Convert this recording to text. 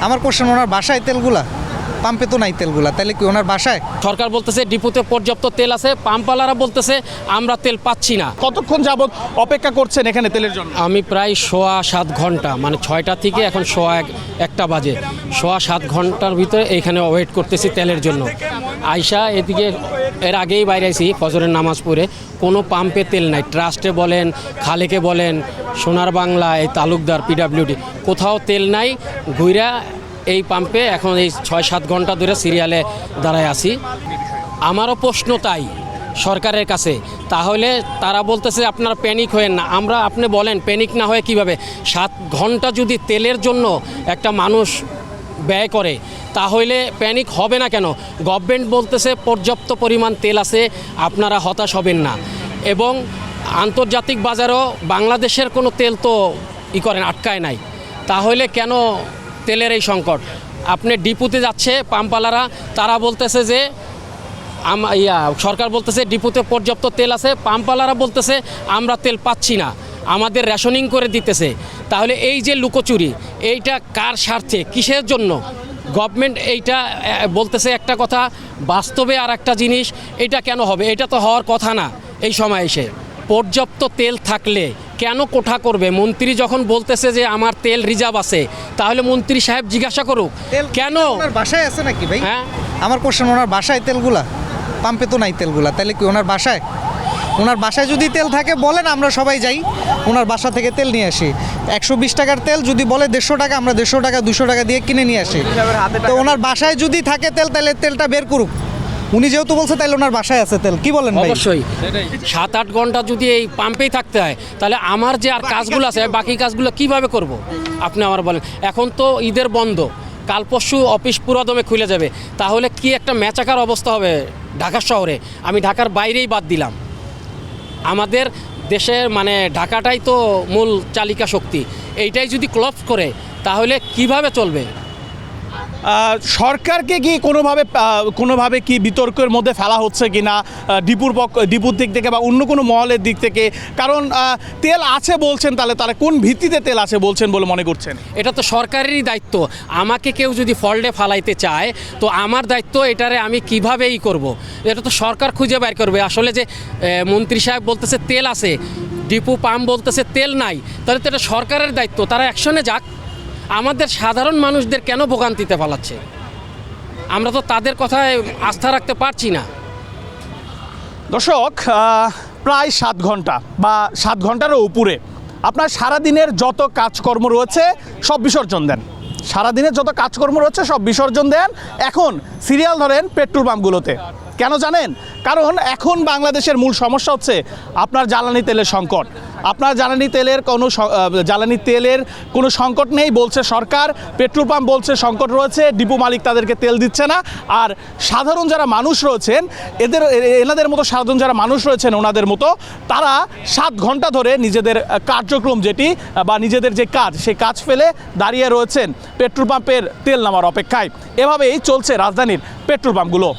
আমার কোশ্চেন, ওনার বাসায় তেলগুলা? পাম্পে তো নাই তেলগুলা, তাহলে কি ওনার বাসায়? সরকার বলতেছে ডিপুতে পর্যাপ্ত তেল আছে, পাম্পওয়ালারা বলতেছে আমরা তেল পাচ্ছি না। কতক্ষণ যাবত অপেক্ষা করছেন এখানে তেলের জন্য? আমি প্রায় 6.25 ঘন্টা, মানে 6টা থেকে এখন 1:01 বাজে, 6.25 ঘন্টার ভিতরে এইখানে ওয়েট করতেছি তেলের জন্য। আইসা এদিকে এর আগেই বাইরে আইছি ফজরের নামাজ পড়ে, কোনো পাম্পে তেল নাই। ট্রাস্টে বলেন, খালেকে বলেন, সোনার বাংলা, এই তালুকদার, পিডাব্লিউডি, কোথাও তেল নাই। ঘুরা এই পাম্পে এখন এই 6-7 ঘন্টা ধরে সিরিয়ালে দাঁড়ায় আছি। আমারও প্রশ্ন তাই সরকারের কাছে, তাহলে তারা বলতেছে আপনারা প্যানিক হয়েন না। আপনি বলেন প্যানিক না হয়ে কিভাবে 7 ঘন্টা যদি তেলের জন্য একটা মানুষ ব্যয় করে, তাহলে প্যানিক হবে না কেন? গভর্নমেন্ট বলতেছে পর্যাপ্ত পরিমাণ তেল আছে, আপনারা হতাশ হবেন না। এবং আন্তর্জাতিক বাজারেও বাংলাদেশের কোনো তেল তো আটকায় নাই, তাহলে কেন তেলের এই সংকট? আপনি ডিপুতে যাচ্ছে পাম্পওয়ালারা, তারা বলতেছে যে সরকার বলতেছে ডিপুতে পর্যাপ্ত তেল আছে, পাম্পওয়ালারা বলতেছে আমরা তেল পাচ্ছি না, আমাদের রেশনিং করে দিতেছে। তাহলে এই যে লুকোচুরি, এইটা কার স্বার্থে, কিসের জন্য? গভর্নমেন্ট এইটা বলতেছে একটা কথা, বাস্তবে আর একটা জিনিস। এটা কেন হবে? এটা তো হওয়ার কথা না। এই সময় এসে পর্যাপ্ত তেল থাকলে কেন কোঠা করবে? মন্ত্রী যখন বলতেছে যে আমার তেল রিজার্ভ আছে, তাহলে মন্ত্রী সাহেব জিজ্ঞাসা করুক কেন। ওনার বাসায় আছে নাকি ভাই? হ্যাঁ, আমার কোশ্চেন, ওনার বাসায় তেলগুলা? পাম্পে তো নাই তেলগুলা, তাহলে কি ওনার বাসায়? ওনার বাসায় যদি তেল থাকে বলেন, আমরা সবাই যাই ওনার বাসা থেকে তেল নিয়ে আসি। 120 টাকার তেল যদি বলে 150 টাকা, আমরা 150 টাকা 200 টাকা দিয়ে কিনে নিয়ে আসি। তো ওনার বাসায় যদি থাকে তেল, তাহলে তেলটা বের করুক। উনি যেহেতু বলছে, তাহলে ওনার বাসায় আছে তেল। কি বলেন ভাই? অবশ্যই 7-8 ঘন্টা যদি এই পাম্পেই থাকতে হয়, তাহলে আমার যে আর কাজগুলো আছে, বাকি কাজগুলো কিভাবে করব? আপনি আমার বলেন। এখন তো ঈদের বন্ধ, কাল পরশু অফিস পুরোদমে খুলে যাবে, তাহলে কি একটা ম্যাচাকার অবস্থা হবে ঢাকা শহরে। আমি ঢাকার বাইরেই বাদ দিলাম, আমাদের দেশের মানে ঢাকাটাই তো মূল চালিকা শক্তি। এইটাই যদি ক্লপস করে, তাহলে কিভাবে চলবে? সরকারকে কি কোনোভাবে কি বিতর্কের মধ্যে ফেলা হচ্ছে কি না ডিপুর দিক থেকে বা অন্য কোনো মহলের দিক থেকে? কারণ তেল আছে বলছেন, তাহলে তারা কোন ভিত্তিতে তেল আছে বলছেন বলে মনে করছেন? এটা তো সরকারেরই দায়িত্ব। আমাকে কেউ যদি ফল্টে ফালাইতে চায়, তো আমার দায়িত্ব এটারে আমি কীভাবেই করব। এটা তো সরকার খুঁজে বের করবে। আসলে যে মন্ত্রী সাহেব বলতেছে তেল আছে, ডিপু পাম্প বলতেছে তেল নাই, তাহলে তো এটা সরকারের দায়িত্ব, তারা অ্যাকশনে যাক। আমাদের সাধারণ মানুষদের কেন ভোগান্তিতে ফেলাচ্ছে? আমরা তো তাদের কথায় আস্থা রাখতে পারছি না। দর্শক, প্রায় 7 ঘন্টা বা 7 ঘন্টারও উপরে আপনার সারাদিনের যত কাজকর্ম রয়েছে সব বিসর্জন দেন। সারাদিনের যত কাজকর্ম রয়েছে সব বিসর্জন দেন, এখন সিরিয়াল ধরেন পেট্রোল পাম্পগুলোতে। কেন জানেন? কারণ এখন বাংলাদেশের মূল সমস্যা হচ্ছে আপনার জ্বালানি তেলের সংকট। আপনার জ্বালানি তেলের কোনো সংকট নেই বলছে সরকার, পেট্রোল পাম্প বলছে সংকট রয়েছে, ডিপো মালিক তাদেরকে তেল দিচ্ছে না। আর সাধারণ যারা মানুষ রয়েছেন, এনাদের মতো সাধারণ যারা মানুষ রয়েছেন ওনাদের মতো, তারা 7 ঘন্টা ধরে নিজেদের কার্যক্রম যেটি বা নিজেদের যে কাজ, সেই কাজ ফেলে দাঁড়িয়ে রয়েছেন পেট্রোল পাম্পের তেল নামার অপেক্ষায়। এভাবেই চলছে রাজধানীর পেট্রোল পাম্পগুলো।